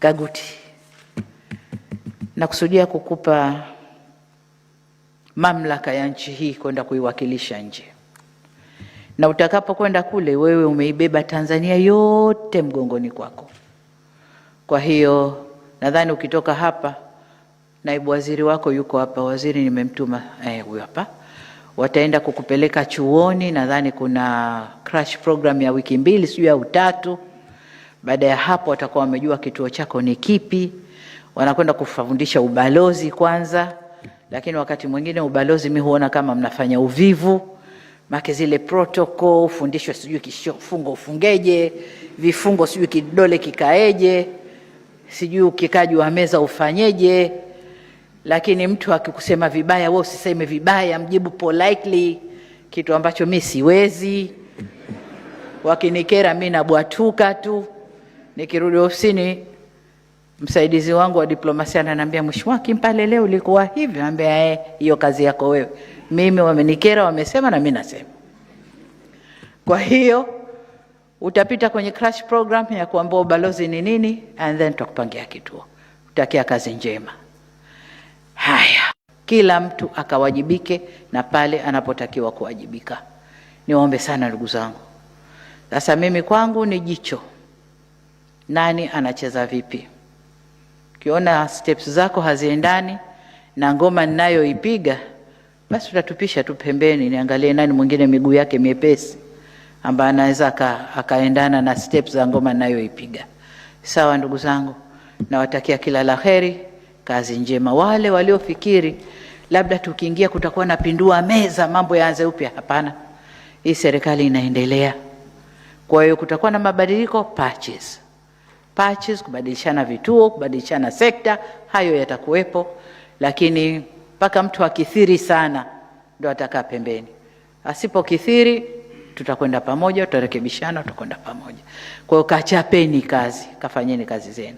Kaguti, nakusudia kukupa mamlaka ya nchi hii kwenda kuiwakilisha nje, na utakapokwenda kule wewe umeibeba Tanzania yote mgongoni kwako. Kwa hiyo nadhani ukitoka hapa, naibu waziri wako yuko hapa, waziri nimemtuma huyu hapa, wataenda kukupeleka chuoni. Nadhani kuna crash program ya wiki 2 sio au 3. Baada ya hapo watakuwa wamejua kituo chako ni kipi, wanakwenda kufundisha ubalozi kwanza. Lakini wakati mwingine ubalozi mimi huona kama mnafanya uvivu, make zile protocol ufundishwe, sijui kifungo ufungeje, vifungo sijui kidole kikaeje, sijui ukikaji wa meza ufanyeje. Lakini mtu akikusema vibaya wewe usiseme vibaya, mjibu politely, kitu ambacho mimi siwezi. Wakinikera mimi nabwatuka tu. Nikirudi ofisini msaidizi wangu wa diplomasia ananiambia, Mheshimiwa Kimpale leo ulikuwa hivi. Anambia hiyo kazi yako wewe. Mimi wamenikera, wamesema na mimi nasema. Kwa hiyo utapita kwenye crash program ya kuambia ubalozi ni nini, and then tutakupangia kituo. Utakia kazi njema. Haya, kila mtu akawajibike na pale anapotakiwa kuwajibika. Niombe sana ndugu zangu. Sasa mimi kwangu ni jicho. Nani anacheza vipi? Ukiona steps zako haziendani na ngoma ninayoipiga, basi utatupisha tu pembeni, niangalie nani mwingine miguu yake miepesi ambaye anaweza akaendana na steps za ngoma ninayoipiga. Sawa ndugu zangu, nawatakia kila laheri, kazi njema. Wale waliofikiri labda tukiingia kutakuwa na pindua meza mambo yaanze upya, hapana. Hii serikali inaendelea. Kwa hiyo kutakuwa na mabadiliko, patches, kubadilishana vituo, kubadilishana sekta, hayo yatakuwepo. Lakini mpaka mtu akithiri sana ndo atakaa pembeni. Asipokithiri tutakwenda pamoja, tutarekebishana, tutakwenda pamoja. Kwa hiyo kachapeni kazi, kafanyeni kazi zenu.